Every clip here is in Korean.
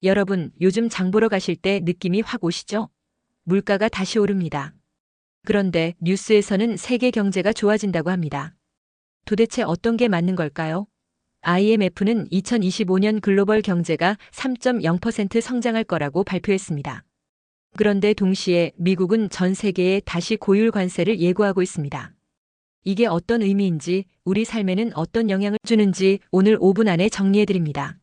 여러분, 요즘 장 보러 가실 때 느낌이 확 오시죠? 물가가 다시 오릅니다. 그런데 뉴스에서는 세계 경제가 좋아진다고 합니다. 도대체 어떤 게 맞는 걸까요? IMF는 2025년 글로벌 경제가 3.0% 성장할 거라고 발표했습니다. 그런데 동시에 미국은 전 세계에 다시 고율 관세를 예고하고 있습니다. 이게 어떤 의미인지, 우리 삶에는 어떤 영향을 주는지 오늘 5분 안에 정리해드립니다.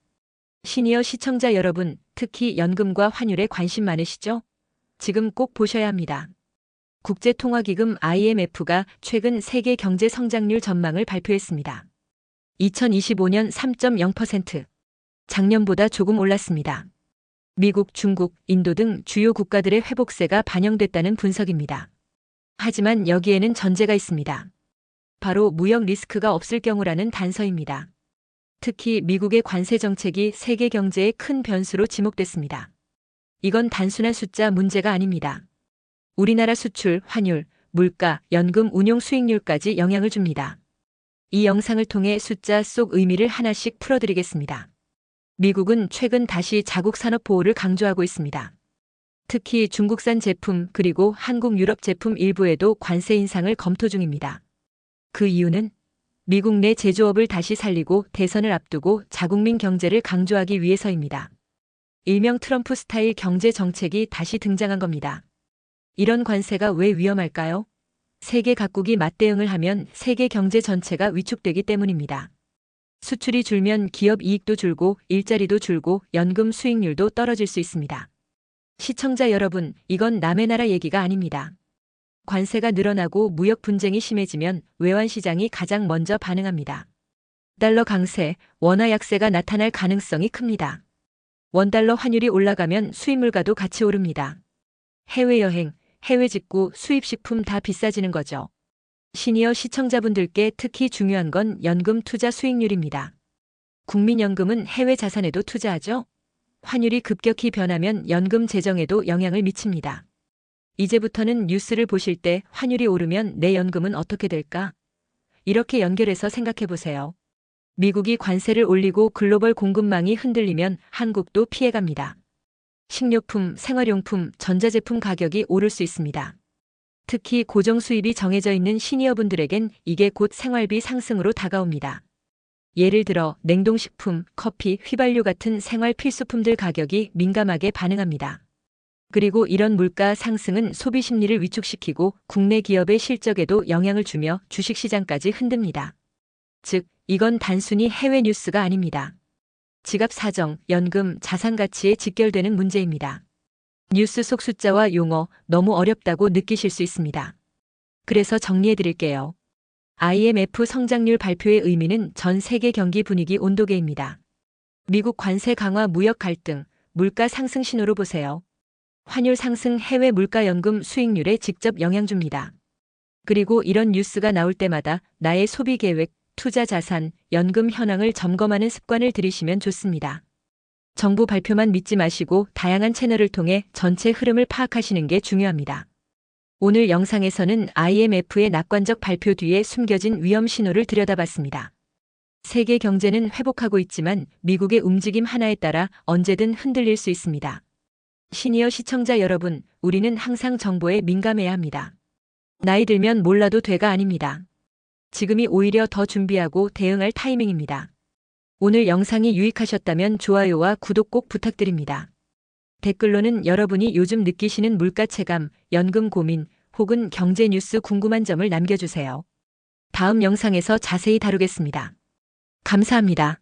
시니어 시청자 여러분, 특히 연금과 환율에 관심 많으시죠? 지금 꼭 보셔야 합니다. 국제통화기금 IMF가 최근 세계 경제 성장률 전망을 발표했습니다. 2025년 3.0%, 작년보다 조금 올랐습니다. 미국, 중국, 인도 등 주요 국가들의 회복세가 반영됐다는 분석입니다. 하지만 여기에는 전제가 있습니다. 바로 무역 리스크가 없을 경우라는 단서입니다. 특히 미국의 관세 정책이 세계 경제에 큰 변수로 지목됐습니다. 이건 단순한 숫자 문제가 아닙니다. 우리나라 수출, 환율, 물가, 연금 운용 수익률까지 영향을 줍니다. 이 영상을 통해 숫자 속 의미를 하나씩 풀어드리겠습니다. 미국은 최근 다시 자국 산업 보호를 강조하고 있습니다. 특히 중국산 제품 그리고 한국 유럽 제품 일부에도 관세 인상을 검토 중입니다. 그 이유는 미국 내 제조업을 다시 살리고 대선을 앞두고 자국민 경제를 강조하기 위해서입니다. 일명 트럼프 스타일 경제 정책이 다시 등장한 겁니다. 이런 관세가 왜 위험할까요? 세계 각국이 맞대응을 하면 세계 경제 전체가 위축되기 때문입니다. 수출이 줄면 기업 이익도 줄고 일자리도 줄고 연금 수익률도 떨어질 수 있습니다. 시청자 여러분, 이건 남의 나라 얘기가 아닙니다. 관세가 늘어나고 무역 분쟁이 심해지면 외환시장이 가장 먼저 반응합니다. 달러 강세, 원화 약세가 나타날 가능성이 큽니다. 원달러 환율이 올라가면 수입물가도 같이 오릅니다. 해외여행, 해외 직구, 수입식품 다 비싸지는 거죠. 시니어 시청자분들께 특히 중요한 건 연금 투자 수익률입니다. 국민연금은 해외 자산에도 투자하죠? 환율이 급격히 변하면 연금 재정에도 영향을 미칩니다. 이제부터는 뉴스를 보실 때 환율이 오르면 내 연금은 어떻게 될까? 이렇게 연결해서 생각해 보세요. 미국이 관세를 올리고 글로벌 공급망이 흔들리면 한국도 피해갑니다. 식료품, 생활용품, 전자제품 가격이 오를 수 있습니다. 특히 고정 수입이 정해져 있는 시니어분들에겐 이게 곧 생활비 상승으로 다가옵니다. 예를 들어 냉동식품, 커피, 휘발유 같은 생활 필수품들 가격이 민감하게 반응합니다. 그리고 이런 물가 상승은 소비 심리를 위축시키고 국내 기업의 실적에도 영향을 주며 주식시장까지 흔듭니다. 즉, 이건 단순히 해외 뉴스가 아닙니다. 지갑 사정, 연금, 자산 가치에 직결되는 문제입니다. 뉴스 속 숫자와 용어 너무 어렵다고 느끼실 수 있습니다. 그래서 정리해 드릴게요. IMF 성장률 발표의 의미는 전 세계 경기 분위기 온도계입니다. 미국 관세 강화 무역 갈등, 물가 상승 신호로 보세요. 환율 상승 해외 물가 연금 수익률에 직접 영향 줍니다. 그리고 이런 뉴스가 나올 때마다 나의 소비 계획, 투자 자산, 연금 현황을 점검하는 습관을 들이시면 좋습니다. 정부 발표만 믿지 마시고 다양한 채널을 통해 전체 흐름을 파악하시는 게 중요합니다. 오늘 영상에서는 IMF의 낙관적 발표 뒤에 숨겨진 위험 신호를 들여다봤습니다. 세계 경제는 회복하고 있지만 미국의 움직임 하나에 따라 언제든 흔들릴 수 있습니다. 시니어 시청자 여러분, 우리는 항상 정보에 민감해야 합니다. 나이 들면 몰라도 돼가 아닙니다. 지금이 오히려 더 준비하고 대응할 타이밍입니다. 오늘 영상이 유익하셨다면 좋아요와 구독 꼭 부탁드립니다. 댓글로는 여러분이 요즘 느끼시는 물가 체감, 연금 고민, 혹은 경제 뉴스 궁금한 점을 남겨주세요. 다음 영상에서 자세히 다루겠습니다. 감사합니다.